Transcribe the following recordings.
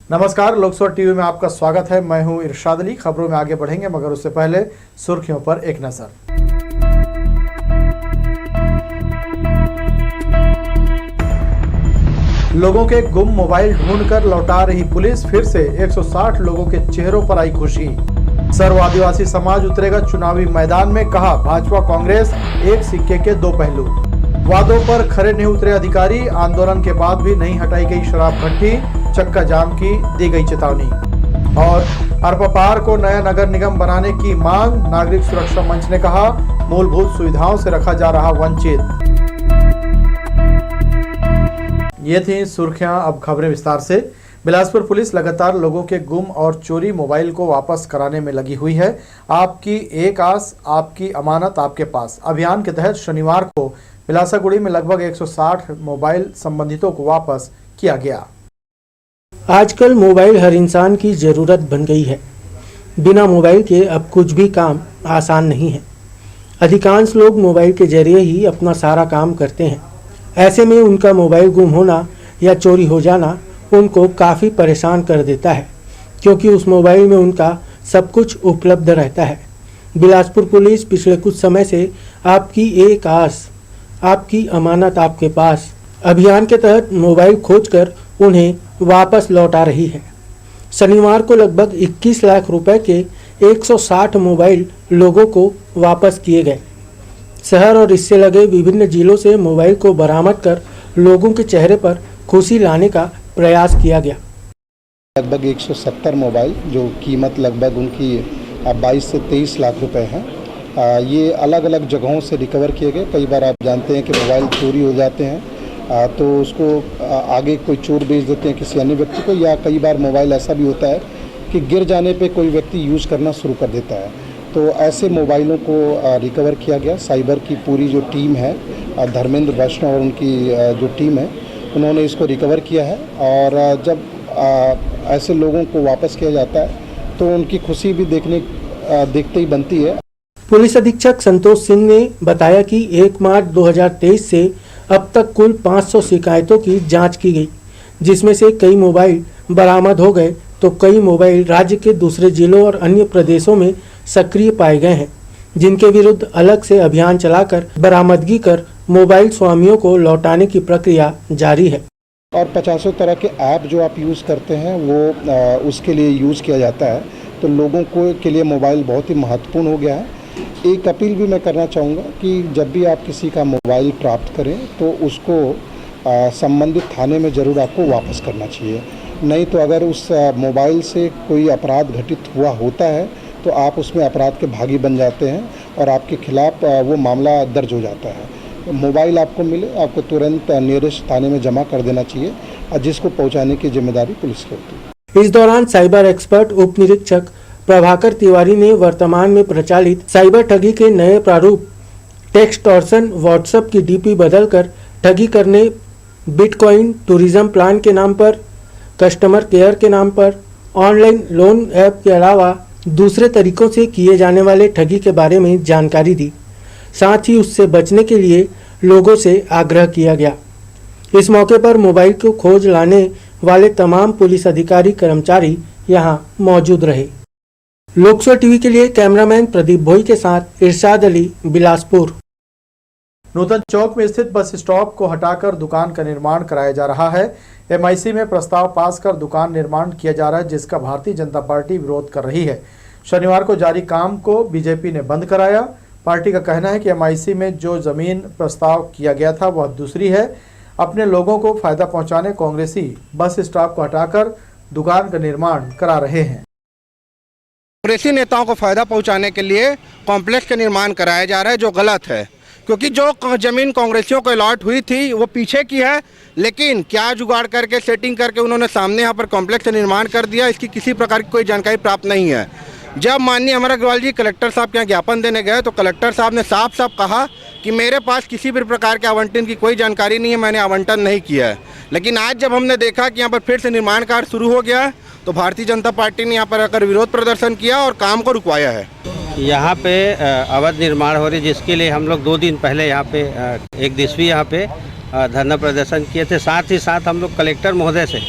नमस्कार, लोकसभा टीवी में आपका स्वागत है। मैं हूं इरशाद अली। खबरों में आगे बढ़ेंगे मगर उससे पहले सुर्खियों पर एक नजर। लोगों के गुम मोबाइल ढूंढकर लौटा रही पुलिस। फिर से 160 लोगों के चेहरों पर आई खुशी। सर्व आदिवासी समाज उतरेगा चुनावी मैदान में, कहा भाजपा कांग्रेस एक सिक्के के दो पहलू। वादों पर खरे नहीं उतरे अधिकारी। आंदोलन के बाद भी नहीं हटाई गई शराब भट्टी। चक्का जाम की दी गई चेतावनी। और अरपापार को नया नगर निगम बनाने की मांग। नागरिक सुरक्षा मंच ने कहा मूलभूत सुविधाओं से रखा जा रहा वंचित। ये थी सुर्खियां, अब खबरें विस्तार से। बिलासपुर पुलिस लगातार लोगों के गुम और चोरी मोबाइल को वापस कराने में लगी हुई है। आपकी एक आस, आपकी अमानत आपके पास अभियान के तहत शनिवार को बिलासागुड़ी में लगभग 160 मोबाइल संबंधितों को वापस किया गया। आजकल मोबाइल हर इंसान की ज़रूरत बन गई है। बिना मोबाइल के अब कुछ भी काम आसान नहीं है। अधिकांश लोग मोबाइल के जरिए ही अपना सारा काम करते हैं। ऐसे में उनका मोबाइल गुम होना या चोरी हो जाना उनको काफ़ी परेशान कर देता है, क्योंकि उस मोबाइल में उनका सब कुछ उपलब्ध रहता है। बिलासपुर पुलिस पिछले कुछ समय से आपकी एक आस, आपकी अमानत आपके पास अभियान के तहत मोबाइल खोजकर उन्हें वापस लौटा रही है। शनिवार को लगभग 21 लाख रुपए के 160 मोबाइल लोगों को वापस किए गए। शहर और इससे लगे विभिन्न जिलों से मोबाइल को बरामद कर लोगों के चेहरे पर खुशी लाने का प्रयास किया गया। लगभग 170 मोबाइल, जो कीमत लगभग उनकी 22 से 23 लाख रुपए है, ये अलग अलग जगहों से रिकवर किए गए। कई बार आप जानते हैं कि मोबाइल चोरी हो जाते हैं तो उसको आगे कोई चोर बेच देते हैं किसी अन्य व्यक्ति को, या कई बार मोबाइल ऐसा भी होता है कि गिर जाने पे कोई व्यक्ति यूज़ करना शुरू कर देता है। तो ऐसे मोबाइलों को रिकवर किया गया। साइबर की पूरी जो टीम है, धर्मेंद्र वैष्णव और उनकी जो टीम है, उन्होंने इसको रिकवर किया है। और जब ऐसे लोगों को वापस किया जाता है तो उनकी खुशी भी देखते ही बनती है। पुलिस अधीक्षक संतोष सिंह ने बताया कि 1 मार्च 2023 से अब तक कुल 500 शिकायतों की जांच की गई, जिसमें से कई मोबाइल बरामद हो गए तो कई मोबाइल राज्य के दूसरे जिलों और अन्य प्रदेशों में सक्रिय पाए गए हैं, जिनके विरुद्ध अलग से अभियान चलाकर बरामदगी कर मोबाइल स्वामियों को लौटाने की प्रक्रिया जारी है। और 50 तरह के ऐप जो आप यूज़ करते हैं वो उसके लिए यूज़ किया जाता है। तो लोगों को के लिए मोबाइल बहुत ही महत्वपूर्ण हो गया है। एक अपील भी मैं करना चाहूँगा कि जब भी आप किसी का मोबाइल प्राप्त करें तो उसको संबंधित थाने में ज़रूर आपको वापस करना चाहिए। नहीं तो अगर उस मोबाइल से कोई अपराध घटित हुआ होता है तो आप उसमें अपराध के भागी बन जाते हैं और आपके खिलाफ वो मामला दर्ज हो जाता है। मोबाइल आपको मिले, आपको तुरंत नियरेस्ट थाने में जमा कर देना चाहिए और जिसको पहुँचाने की जिम्मेदारी पुलिस की होती है। इस दौरान साइबर एक्सपर्ट उप निरीक्षक प्रभाकर तिवारी ने वर्तमान में प्रचलित साइबर ठगी के नए प्रारूप टेक्सटॉर्शन, व्हाट्सएप की डीपी बदलकर ठगी करने, बिटकॉइन, टूरिज्म प्लान के नाम पर, कस्टमर केयर के नाम पर, ऑनलाइन लोन ऐप के अलावा दूसरे तरीकों से किए जाने वाले ठगी के बारे में जानकारी दी। साथ ही उससे बचने के लिए लोगों से आग्रह किया गया। इस मौके पर मोबाइल को खोज लाने वाले तमाम पुलिस अधिकारी कर्मचारी यहां मौजूद रहे। लोकसभा टीवी के लिए कैमरामैन प्रदीप भोई के साथ इरशाद अली, बिलासपुर। नूतन चौक में स्थित बस स्टॉप को हटाकर दुकान का निर्माण कराया जा रहा है। MIC में प्रस्ताव पास कर दुकान निर्माण किया जा रहा है, जिसका भारतीय जनता पार्टी विरोध कर रही है। शनिवार को जारी काम को बीजेपी ने बंद कराया। पार्टी का कहना है कि MIC में जो जमीन प्रस्ताव किया गया था वह दूसरी है। अपने लोगों को फायदा पहुंचाने कांग्रेसी बस स्टॉप को हटाकर दुकान का निर्माण करा रहे हैं। कांग्रेसी नेताओं को फायदा पहुंचाने के लिए कॉम्प्लेक्स का निर्माण कराया जा रहा है, जो गलत है, क्योंकि जो जमीन कांग्रेसियों को अलॉट हुई थी वो पीछे की है। लेकिन क्या जुगाड़ करके सेटिंग करके उन्होंने सामने यहाँ पर कॉम्प्लेक्स का निर्माण कर दिया, इसकी किसी प्रकार की कोई जानकारी प्राप्त नहीं है। जब माननीय अमर अग्रवाल जी कलेक्टर साहब के यहाँ ज्ञापन देने गए तो कलेक्टर साहब ने साफ साफ कहा कि मेरे पास किसी भी प्रकार के आवंटन की कोई जानकारी नहीं है, मैंने आवंटन नहीं किया है। लेकिन आज जब हमने देखा कि यहाँ पर फिर से निर्माण कार्य शुरू हो गया तो भारतीय जनता पार्टी ने यहाँ पर आकर विरोध प्रदर्शन किया और काम को रुकवाया है। यहाँ पे अवैध निर्माण हो रही, जिसके लिए हम लोग 2 दिन पहले यहाँ पे एक दिवसीय यहाँ पे धरना प्रदर्शन किए थे। साथ ही साथ हम लोग कलेक्टर महोदय से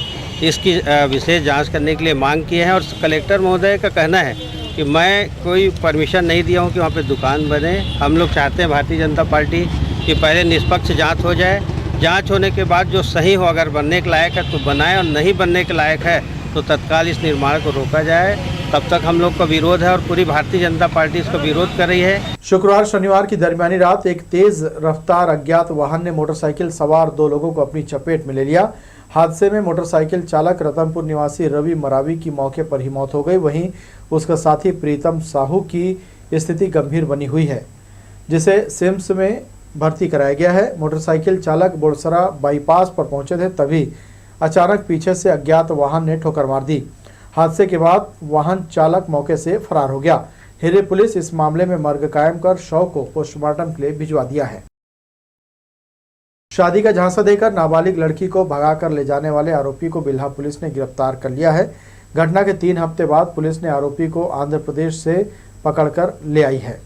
इसकी विशेष जांच करने के लिए मांग किए हैं। और कलेक्टर महोदय का कहना है कि मैं कोई परमिशन नहीं दिया हूं कि वहां पे दुकान बने। हम लोग चाहते हैं भारतीय जनता पार्टी कि पहले निष्पक्ष जांच हो जाए, जांच होने के बाद जो सही हो, अगर बनने के लायक है तो बनाए, और नहीं बनने के लायक है तो तत्काल इस निर्माण को रोका जाए। तब तक हम लोग का विरोध है और पूरी भारतीय जनता पार्टी इसका विरोध कर रही है। शुक्रवार शनिवार की दरमियानी रात एक तेज रफ्तार अज्ञात वाहन ने मोटरसाइकिल सवार 2 लोगों को अपनी चपेट में ले लिया। हादसे में मोटरसाइकिल चालक रतनपुर निवासी रवि मरावी की मौके पर ही मौत हो गई। वहीं उसका साथी प्रीतम साहू की स्थिति गंभीर बनी हुई है, जिसे सिम्स में भर्ती कराया गया है। मोटरसाइकिल चालक बोरसरा बाईपास पर पहुंचे थे, तभी अचानक पीछे से अज्ञात वाहन ने ठोकर मार दी। हादसे के बाद वाहन चालक मौके से फरार हो गया। हिरे पुलिस इस मामले में मर्ग कायम कर शव को पोस्टमार्टम के लिए भिजवा दिया है। शादी का झांसा देकर नाबालिग लड़की को भगाकर ले जाने वाले आरोपी को बिल्हा पुलिस ने गिरफ्तार कर लिया है। घटना के 3 हफ्ते बाद पुलिस ने आरोपी को आंध्र प्रदेश से पकड़कर ले आई है।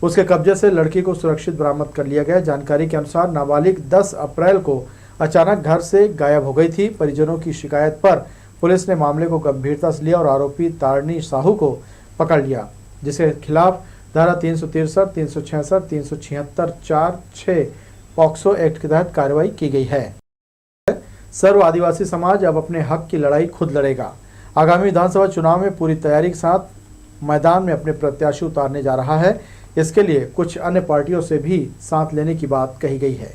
उसके कब्जे से लड़की को सुरक्षित बरामद कर लिया गया। जानकारी के अनुसार नाबालिग 10 अप्रैल को अचानक घर से गायब हो गई थी। परिजनों की शिकायत पर पुलिस ने मामले को गंभीरता से लिया और आरोपी तारणी साहू को पकड़ लिया, जिसके खिलाफ धारा 363, 366, 376, 4, 6 पॉक्सो एक्ट के तहत कार्रवाई की गई है। सर्व आदिवासी समाज अब अपने हक की लड़ाई खुद लड़ेगा। आगामी विधानसभा चुनाव में पूरी तैयारी के साथ मैदान में अपने प्रत्याशी उतारने जा रहा है। इसके लिए कुछ अन्य पार्टियों से भी साथ लेने की बात कही गई है।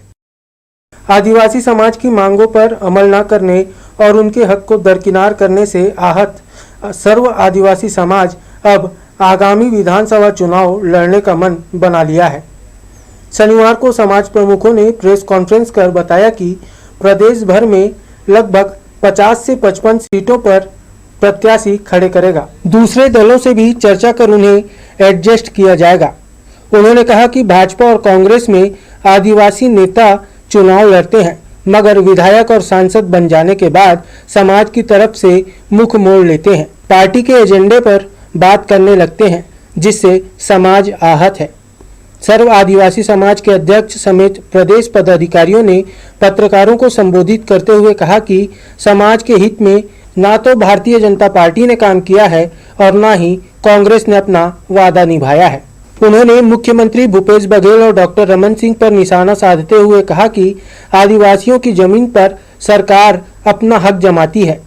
आदिवासी समाज की मांगों पर अमल न करने और उनके हक को दरकिनार करने से आहत सर्व आदिवासी समाज अब आगामी विधानसभा चुनाव लड़ने का मन बना लिया है। शनिवार को समाज प्रमुखों ने प्रेस कॉन्फ्रेंस कर बताया कि प्रदेश भर में लगभग 50 से 55 सीटों पर प्रत्याशी खड़े करेगा। दूसरे दलों से भी चर्चा कर उन्हें एडजस्ट किया जाएगा। उन्होंने कहा कि भाजपा और कांग्रेस में आदिवासी नेता चुनाव लड़ते हैं, मगर विधायक और सांसद बन जाने के बाद समाज की तरफ से मुख मोड़ लेते हैं, पार्टी के एजेंडे पर बात करने लगते हैं, जिससे समाज आहत है। सर्व आदिवासी समाज के अध्यक्ष समेत प्रदेश पदाधिकारियों ने पत्रकारों को संबोधित करते हुए कहा कि समाज के हित में ना तो भारतीय जनता पार्टी ने काम किया है और ना ही कांग्रेस ने अपना वादा निभाया है। उन्होंने मुख्यमंत्री भूपेश बघेल और डॉक्टर रमन सिंह पर निशाना साधते हुए कहा कि आदिवासियों की जमीन पर सरकार अपना हक जमाती है।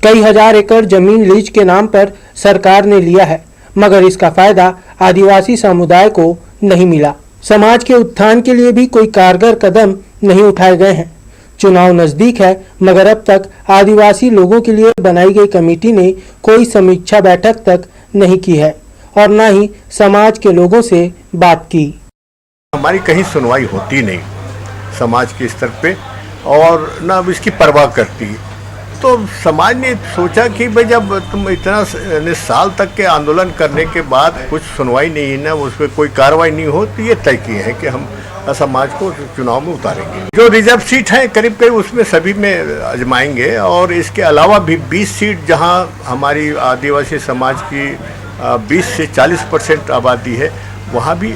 कई हजार एकड़ जमीन लीज के नाम पर सरकार ने लिया है, मगर इसका फायदा आदिवासी समुदाय को नहीं मिला। समाज के उत्थान के लिए भी कोई कारगर कदम नहीं उठाए गए हैं। चुनाव नजदीक है, मगर अब तक आदिवासी लोगों के लिए बनाई गई कमेटी ने कोई समीक्षा बैठक तक नहीं की है और न ही समाज के लोगों से बात की। हमारी कहीं सुनवाई होती नहीं समाज के स्तर पे और ना अब इसकी परवाह करती। तो समाज ने सोचा कि भाई जब तुम इतना साल तक के आंदोलन करने के बाद कुछ सुनवाई नहीं है ना, उस पर कोई कार्रवाई नहीं हो, तो ये तय किए हैं कि हम समाज को चुनाव में उतारेंगे। जो रिजर्व सीट है करीब करीब उसमें सभी में आजमाएंगे और इसके अलावा भी 20 सीट जहां हमारी आदिवासी समाज की 20 से 40% आबादी है, वहां भी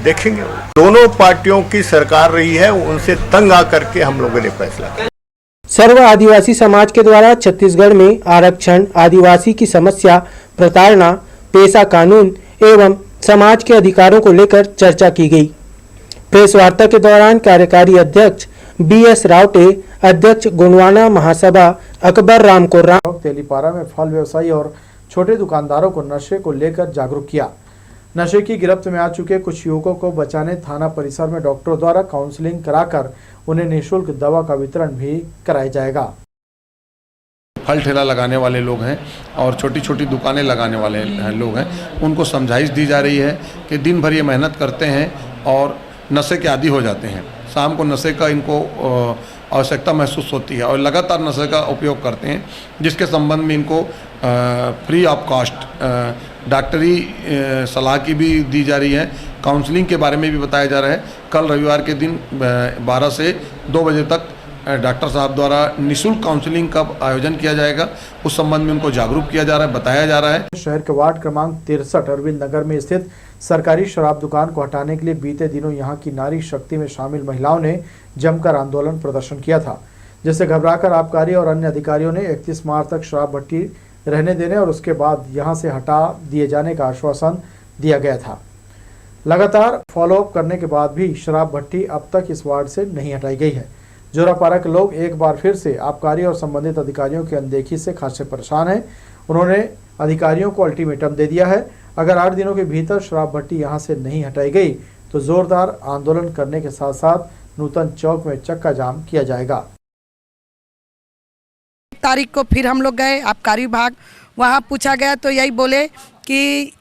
देखेंगे। दोनों पार्टियों की सरकार रही है, उनसे तंग आकर के हम लोगों ने फैसला किया। सर्व आदिवासी समाज के द्वारा छत्तीसगढ़ में आरक्षण, आदिवासी की समस्या, प्रताड़ना, पेशा कानून एवं समाज के अधिकारों को लेकर चर्चा की गई। प्रेस वार्ता के दौरान कार्यकारी अध्यक्ष BS रावटे, अध्यक्ष गोंडवाना महासभा अकबर राम कोर्राम तेलीपारा में फल व्यवसायी और छोटे दुकानदारों को नशे को लेकर जागरूक किया। नशे की गिरफ्त में आ चुके कुछ युवकों को बचाने थाना परिसर में डॉक्टरों द्वारा काउंसलिंग कराकर उन्हें निःशुल्क दवा का वितरण भी कराया जाएगा। फल ठेला लगाने वाले लोग हैं और छोटी छोटी दुकानें लगाने वाले लोग हैं, उनको समझाइश दी जा रही है कि दिन भर ये मेहनत करते हैं और नशे के आदी हो जाते हैं। शाम को नशे का इनको आवश्यकता महसूस होती है और लगातार नशे का उपयोग करते हैं, जिसके संबंध में इनको फ्री ऑफ कॉस्ट डॉक्टरी सलाह की भी दी जा रही है। काउंसलिंग के बारे में भी बताया जा रहा है। कल रविवार के दिन 12 से 2 बजे तक डॉक्टर साहब द्वारा निःशुल्क काउंसलिंग का आयोजन किया जाएगा। उस संबंध में उनको जागरूक किया जा रहा है, बताया जा रहा है। शहर के वार्ड क्रमांक 63 अरविंद नगर में स्थित सरकारी शराब दुकान को हटाने के लिए बीते दिनों यहां की नारी शक्ति में शामिल महिलाओं ने जमकर आंदोलन प्रदर्शन किया था। जिससे घबराकर आबकारी और अन्य अधिकारियों ने 31 मार्च तक शराब भट्टी रहने देने और उसके बाद यहां से हटा दिए जाने का आश्वासन दिया गया था। लगातार फॉलोअप करने के बाद भी शराब भट्टी अब तक इस वार्ड से नहीं हटाई गई है। जोरापारा के लोग एक बार फिर से आबकारी और संबंधित अधिकारियों की अनदेखी से खासे परेशान हैं। उन्होंने अधिकारियों को अल्टीमेटम दे दिया है, अगर 8 दिनों के भीतर शराब भट्टी यहां से नहीं हटाई गई तो जोरदार आंदोलन करने के साथ साथ नूतन चौक में चक्का जाम किया जाएगा। तारीख को फिर हम लोग गए आबकारी विभाग, वहाँ पूछा गया तो यही बोले कि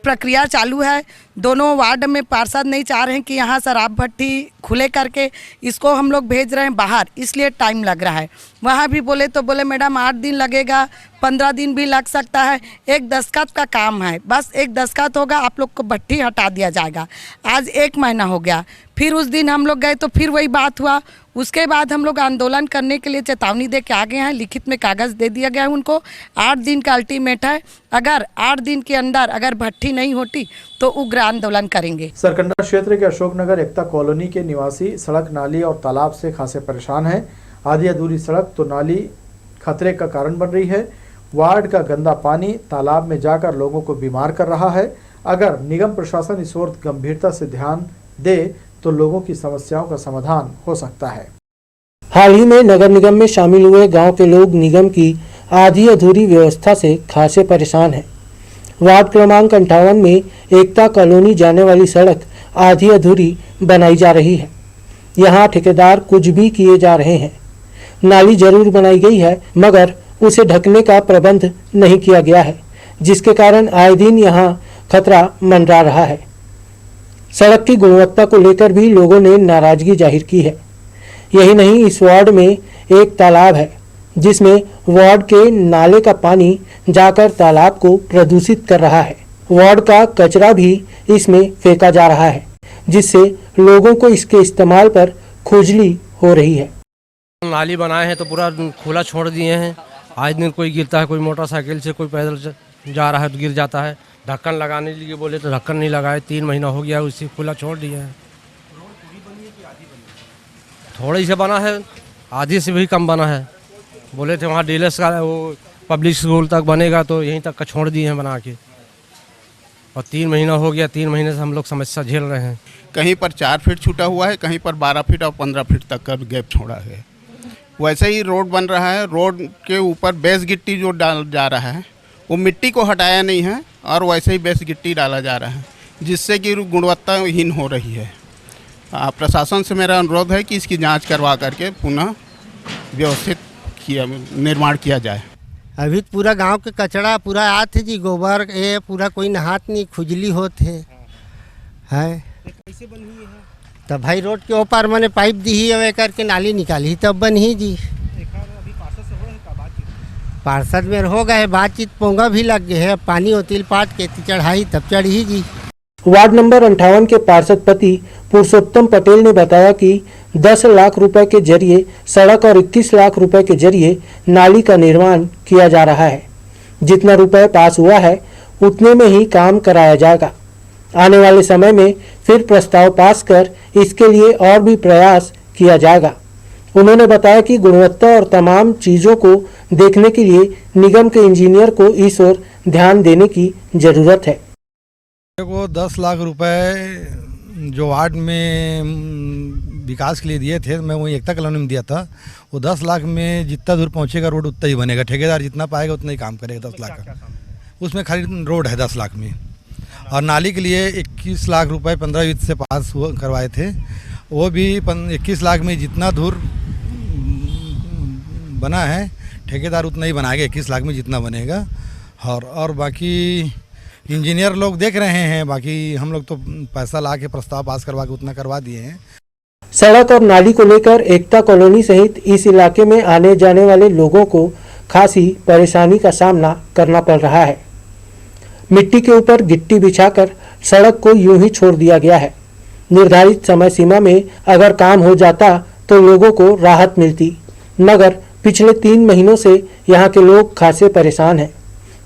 प्रक्रिया चालू है। दोनों वार्ड में पार्षद नहीं चाह रहे हैं कि यहाँ शराब भट्टी खुले करके इसको हम लोग भेज रहे हैं बाहर, इसलिए टाइम लग रहा है। वहाँ भी बोले तो बोले मैडम 8 दिन लगेगा, 15 दिन भी लग सकता है, एक दस्तखत का काम है, बस एक दस्तखत होगा आप लोग को भट्टी हटा दिया जाएगा। आज 1 महीना हो गया, फिर उस दिन हम लोग गए तो फिर वही बात हुआ। उसके बाद हम लोग आंदोलन करने के लिए चेतावनी दे के आ गए हैं, लिखित में कागज़ दे दिया गया है उनको। 8 दिन का अल्टीमेट है, अगर 8 दिन के अंदर अगर भट्टी नहीं होती तो उग्र आंदोलन करेंगे। सरकंडा क्षेत्र के अशोकनगर एकता कॉलोनी के निवासी सड़क, नाली और तालाब से खासे परेशान हैं। आधी अधूरी सड़क तो नाली खतरे का कारण बन रही है। वार्ड का गंदा पानी तालाब में जाकर लोगों को बीमार कर रहा है। अगर निगम प्रशासन इस ओर गंभीरता से ध्यान दे तो लोगों की समस्याओं का समाधान हो सकता है। हाल ही में नगर निगम में शामिल हुए गांव के लोग निगम की आधी अधूरी व्यवस्था से खासे परेशान हैं। वार्ड क्रमांक 58 में एकता कॉलोनी जाने वाली सड़क आधी अधूरी बनाई जा रही है। यहाँ ठेकेदार कुछ भी किए जा रहे हैं। नाली जरूर बनाई गई है मगर उसे ढकने का प्रबंध नहीं किया गया है, जिसके कारण आए दिन यहाँ खतरा मंडरा रहा है। सड़क की गुणवत्ता को लेकर भी लोगों ने नाराजगी जाहिर की है। यही नहीं, इस वार्ड में एक तालाब है जिसमें वार्ड के नाले का पानी जाकर तालाब को प्रदूषित कर रहा है। वार्ड का कचरा भी इसमें फेंका जा रहा है, जिससे लोगों को इसके इस्तेमाल पर खुजली हो रही है। नाली बनाए हैं तो पूरा खुला छोड़ दिए हैं। आज दिन कोई गिरता है, कोई मोटरसाइकिल से, कोई पैदल जा रहा है तो गिर जाता है। ढक्कन लगाने के लिए बोले तो ढक्कन नहीं लगाए, 3 महीना हो गया उसी खुला छोड़ दिया है। थोड़ी से बना है, आधी से भी कम बना है। बोले थे वहाँ डीलक्स का वो पब्लिक स्कूल तक बनेगा तो यहीं तक का छोड़ दिए हैं बना के, और 3 महीना हो गया। 3 महीने से हम लोग समस्या झेल रहे हैं। कहीं पर 4 फीट छूटा हुआ है, कहीं पर 12 फीट और 15 फीट तक का गैप छोड़ा है। वैसे ही रोड बन रहा है, रोड के ऊपर बेस गिट्टी जो डाल जा रहा है वो मिट्टी को हटाया नहीं है और वैसे ही बेस गिट्टी डाला जा रहा है, जिससे कि गुणवत्ताहीन हो रही है। प्रशासन से मेरा अनुरोध है कि इसकी जांच करवा करके पुनः व्यवस्थित निर्माण किया जाए। अभी पूरा गांव के कचरा पूरा आत है जी, गोबर ये पूरा कोई नहात नहीं, खुजली होते है। कैसे बन हुई है? तब भाई रोड के ऊपर मैंने पाइप दी ही है करके नाली निकाली तब बन ही जी। पार्षद में हो गए बातचीत, पोंगा भी लग गए है, पानी होतिल पाट के चढ़ाई तब चढ़ी जी। वार्ड नंबर 58 के पार्षद पति पुरुषोत्तम पटेल ने बताया कि 10 लाख रुपए के जरिए सड़क और 21 लाख रुपए के जरिए नाली का निर्माण किया जा रहा है। जितना रुपए पास हुआ है उतने में ही काम कराया जाएगा। आने वाले समय में फिर प्रस्ताव पास कर इसके लिए और भी प्रयास किया जाएगा। उन्होंने बताया कि गुणवत्ता और तमाम चीज़ों को देखने के लिए निगम के इंजीनियर को इस ओर ध्यान देने की जरूरत है। को 10 लाख रुपए जो वार्ड में विकास के लिए दिए थे, मैं वही एकता कॉलोनी में दिया था। वो 10 लाख में जितना दूर पहुंचेगा रोड उतना ही बनेगा। ठेकेदार जितना पाएगा उतना ही काम करेगा। 10 लाख का उसमें खाली रोड है 10 लाख में। और नाली के लिए 21 लाख रुपए 15 वित्त से पास करवाए थे, वो भी 21 लाख में जितना दूर बना है ठेकेदार उतना ही बनाएगा 21 लाख में जितना बनेगा। और बाकी इंजीनियर लोग देख रहे हैं, बाकी हम लोग तो पैसा ला के प्रस्ताव पास करवा के उतना करवा दिए हैं। सड़क और नाली को लेकर एकता कॉलोनी सहित इस इलाके में आने जाने वाले लोगों को खासी परेशानी का सामना करना पड़ रहा है। मिट्टी के ऊपर गिट्टी बिछाकर सड़क को यूं ही छोड़ दिया गया है। निर्धारित समय सीमा में अगर काम हो जाता तो लोगों को राहत मिलती, मगर पिछले 3 महीनों से यहाँ के लोग खासे परेशान हैं,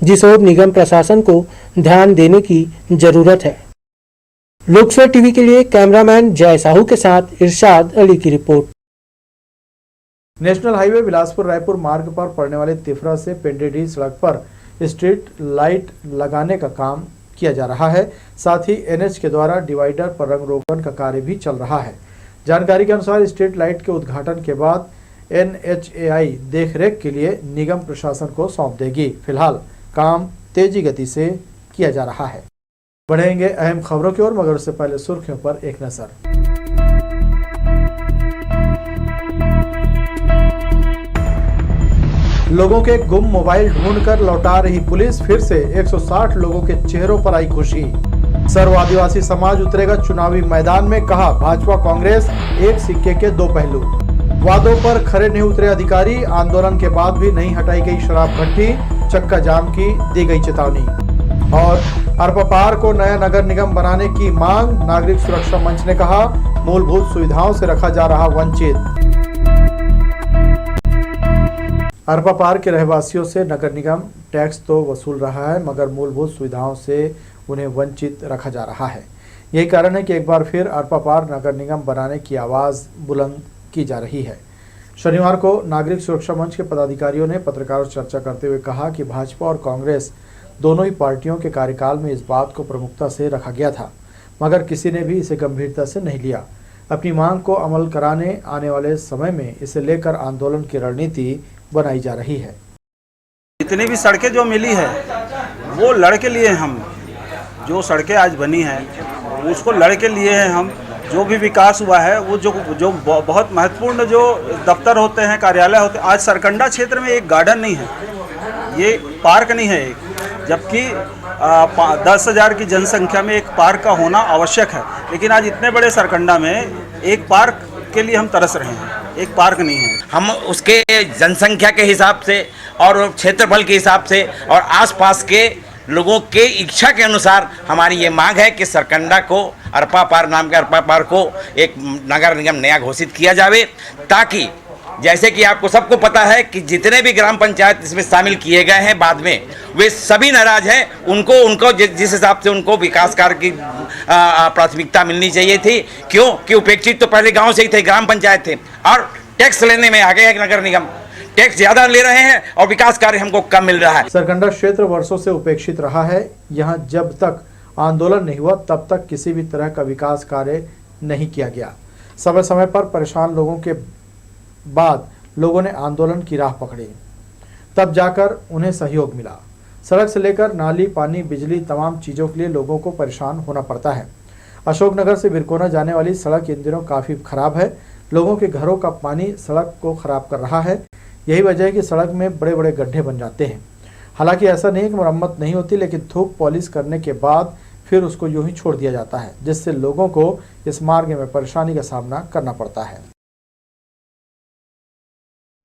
जिस ओर निगम प्रशासन को ध्यान देने की जरूरत है। लोकसभा टीवी के लिए कैमरामैन जय साहू के साथ इरशाद अली की report. National highway Bilaspur Raipur मार्ग पर पड़ने वाले तिफरा से पेंडेडी सड़क पर स्ट्रीट लाइट लगाने का काम किया जा रहा है। साथ ही एनएच के द्वारा डिवाइडर पर रंग रोगन का कार्य भी चल रहा है। जानकारी के अनुसार स्ट्रीट लाइट के उद्घाटन के बाद NHAI देखरेख के लिए निगम प्रशासन को सौंप देगी। फिलहाल काम तेजी गति से किया जा रहा है। बढ़ेंगे अहम खबरों की ओर, मगर उससे पहले सुर्खियों पर एक नजर। लोगों के गुम मोबाइल ढूंढकर लौटा रही पुलिस, फिर से 160 लोगों के चेहरों पर आई खुशी। सर्व आदिवासी समाज उतरेगा चुनावी मैदान में, कहा भाजपा कांग्रेस एक सिक्के के दो पहलू। वादों पर खरे नहीं उतरे अधिकारी, आंदोलन के बाद भी नहीं हटाई गई शराब भट्टी, चक्का जाम की दी गई चेतावनी। और अरपापार को नया नगर निगम बनाने की मांग, नागरिक सुरक्षा मंच ने कहा मूलभूत सुविधाओं से रखा जा रहा वंचित। अरपापार के रहवासियों से नगर निगम टैक्स तो वसूल रहा है, मगर मूलभूत सुविधाओं से उन्हें वंचित रखा जा रहा है। यही कारण है कि एक बार फिर अरपापार नगर निगम बनाने की आवाज़ बुलंद की जा रही है। शनिवार को नागरिक सुरक्षा मंच के पदाधिकारियों ने पत्रकारों से चर्चा करते हुए कहा कि भाजपा और कांग्रेस दोनों ही पार्टियों के कार्यकाल में इस बात को प्रमुखता से रखा गया था, मगर किसी ने भी इसे गंभीरता से नहीं लिया। अपनी मांग को अमल कराने आने वाले समय में इसे लेकर आंदोलन की रणनीति बनाई जा रही है। जितनी भी सड़कें जो मिली है वो लड़ के लिए, हम जो सड़कें आज बनी हैं उसको लड़ के लिए हैं। हम जो भी विकास हुआ है वो जो बहुत महत्वपूर्ण जो दफ्तर होते हैं, कार्यालय होते हैं, आज सरकंडा क्षेत्र में एक गार्डन नहीं है, ये पार्क नहीं है एक, जबकि 10,000 की जनसंख्या में एक पार्क का होना आवश्यक है। लेकिन आज इतने बड़े सरकंडा में एक पार्क के लिए हम तरस रहे हैं, एक पार्क नहीं है। हम उसके जनसंख्या के हिसाब से और क्षेत्रफल के हिसाब से और आसपास के लोगों के इच्छा के अनुसार हमारी ये मांग है कि सरकंडा को, अरपापार नाम के अरपापार को एक नगर निगम नया घोषित किया जावे, ताकि जैसे कि आपको सबको पता है कि जितने भी ग्राम पंचायत इसमें शामिल किए गए हैं बाद में, वे सभी नाराज हैं। उनको जिस हिसाब से उनको विकास कार्य की प्राथमिकता मिलनी चाहिए थी, क्यों कि उपेक्षित तो पहले गांव से ही थे, ग्राम पंचायत थे, और टैक्स लेने में आगे है नगर निगम, टैक्स ज्यादा ले रहे हैं और विकास कार्य हमको कम मिल रहा है। सरकंडा क्षेत्र वर्षों से उपेक्षित रहा है। यहाँ जब तक आंदोलन नहीं हुआ तब तक किसी भी तरह का विकास कार्य नहीं किया गया। समय समय पर परेशान लोगों के बाद लोगों ने आंदोलन की राह पकड़ी, तब जाकर उन्हें सहयोग मिला। सड़क से लेकर नाली, पानी, बिजली, तमाम चीज़ों के लिए लोगों को परेशान होना पड़ता है। अशोकनगर से बिरकोना जाने वाली सड़क इन दिनों काफ़ी खराब है। लोगों के घरों का पानी सड़क को खराब कर रहा है। यही वजह है कि सड़क में बड़े बड़े गड्ढे बन जाते हैं। हालांकि ऐसा नहीं कि मरम्मत नहीं होती, लेकिन थूक पॉलिश करने के बाद फिर उसको यूं ही छोड़ दिया जाता है, जिससे लोगों को इस मार्ग में परेशानी का सामना करना पड़ता है।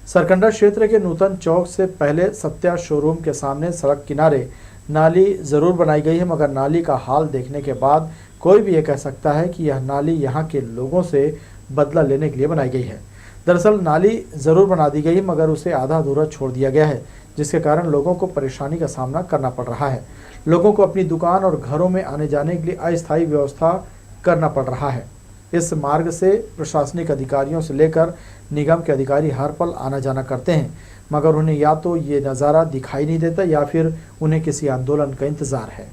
सरकंडा क्षेत्र के नूतन चौक से पहले सत्या शोरूम के सामने सड़क किनारे नाली जरूर बनाई गई है, मगर नाली का हाल देखने के बाद कोई भी ये कह सकता है कि यह नाली यहाँ के लोगों से बदला लेने के लिए बनाई गई है। दरअसल नाली जरूर बना दी गई है, मगर उसे आधा अधूरा छोड़ दिया गया है, जिसके कारण लोगों को परेशानी का सामना करना पड़ रहा है। लोगों को अपनी दुकान और घरों में आने जाने के लिए अस्थायी व्यवस्था करना पड़ रहा है। इस मार्ग से प्रशासनिक अधिकारियों से लेकर निगम के अधिकारी हर पल आना जाना करते हैं, मगर उन्हें या तो ये नज़ारा दिखाई नहीं देता या फिर उन्हें किसी आंदोलन का इंतजार है।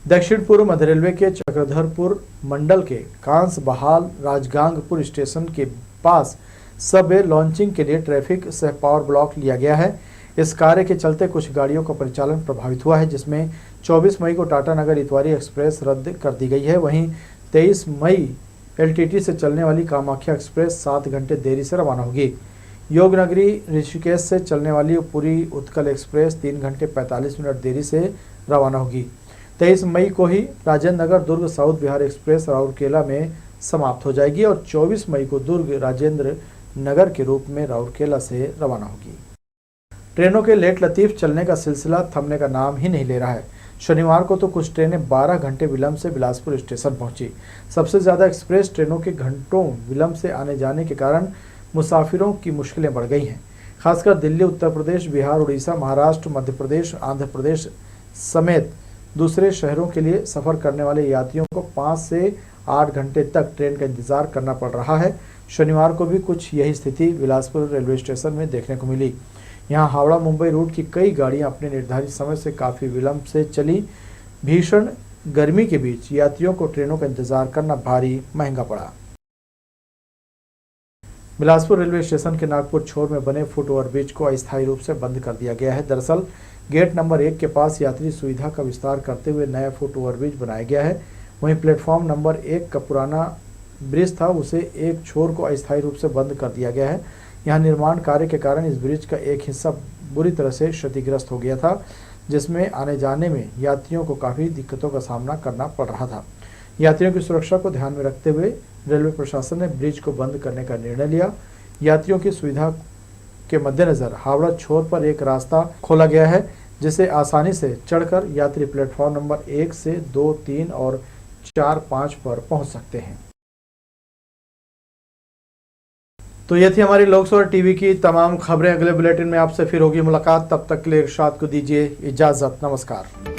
दक्षिण पूर्व मध्य रेलवे के चक्रधरपुर मंडल के कांस बहाल राजगांगपुर स्टेशन के पास सबवे लॉन्चिंग के लिए ट्रैफिक सह पावर ब्लॉक लिया गया है। इस कार्य के चलते कुछ गाड़ियों का परिचालन प्रभावित हुआ है, जिसमें 24 मई को टाटा नगर इतवारी एक्सप्रेस रद्द कर दी गई है। वहीं 23 मई LTT से चलने वाली कामाख्या एक्सप्रेस 7 घंटे देरी से रवाना होगी। योगनगरी ऋषिकेश से चलने वाली पूरी उत्कल एक्सप्रेस 3 घंटे 45 मिनट देरी से रवाना होगी। 23 मई को ही राजेंद्र नगर दुर्ग साउथ बिहार एक्सप्रेस राउरकेला में समाप्त हो जाएगी और 24 मई को दुर्ग राजेंद्र नगर के रूप में राउरकेला से रवाना होगी। ट्रेनों के लेट लतीफ़ चलने का सिलसिला थमने का नाम ही नहीं ले रहा है। शनिवार को तो कुछ ट्रेनें 12 घंटे विलंब से बिलासपुर स्टेशन पहुंची। सबसे ज़्यादा एक्सप्रेस ट्रेनों के घंटों विलंब से आने जाने के कारण मुसाफिरों की मुश्किलें बढ़ गई हैं। खासकर दिल्ली, उत्तर प्रदेश, बिहार, उड़ीसा, महाराष्ट्र, मध्य प्रदेश, आंध्र प्रदेश समेत दूसरे शहरों के लिए सफ़र करने वाले यात्रियों को 5 से 8 घंटे तक ट्रेन का इंतज़ार करना पड़ रहा है। शनिवार को भी कुछ यही स्थिति बिलासपुर रेलवे स्टेशन में देखने को मिली। यहाँ हावड़ा मुंबई रूट की कई गाड़ियां अपने निर्धारित समय से काफ़ी विलंब से चली। भीषण गर्मी के बीच यात्रियों को ट्रेनों का इंतजार करना भारी महंगा पड़ा। बिलासपुर रेलवे स्टेशन के नागपुर छोर में बने फुट ओवरब्रिज को अस्थायी रूप से बंद कर दिया गया है। दरअसल गेट नंबर 1 के पास यात्री सुविधा का विस्तार करते हुए नया फुट ओवरब्रिज बनाया गया है। वहीं प्लेटफॉर्म नंबर 1 का पुराना ब्रिज था, उसे एक छोर को अस्थायी रूप से बंद कर दिया गया है। यहाँ निर्माण कार्य के कारण इस ब्रिज का एक हिस्सा बुरी तरह से क्षतिग्रस्त हो गया था, जिसमें आने जाने में यात्रियों को काफ़ी दिक्कतों का सामना करना पड़ रहा था। यात्रियों की सुरक्षा को ध्यान में रखते हुए रेलवे प्रशासन ने ब्रिज को बंद करने का निर्णय लिया। यात्रियों की सुविधा के मद्देनजर हावड़ा छोर पर एक रास्ता खोला गया है, जिसे आसानी से चढ़कर यात्री प्लेटफॉर्म नंबर 1 से 2, 3 और 4, 5 पर पहुंच सकते हैं। तो ये थी हमारी लोकसभा टीवी की तमाम खबरें। अगले बुलेटिन में आपसे फिर होगी मुलाकात। तब तक के लिए इरशाद को दीजिए इजाजत। नमस्कार।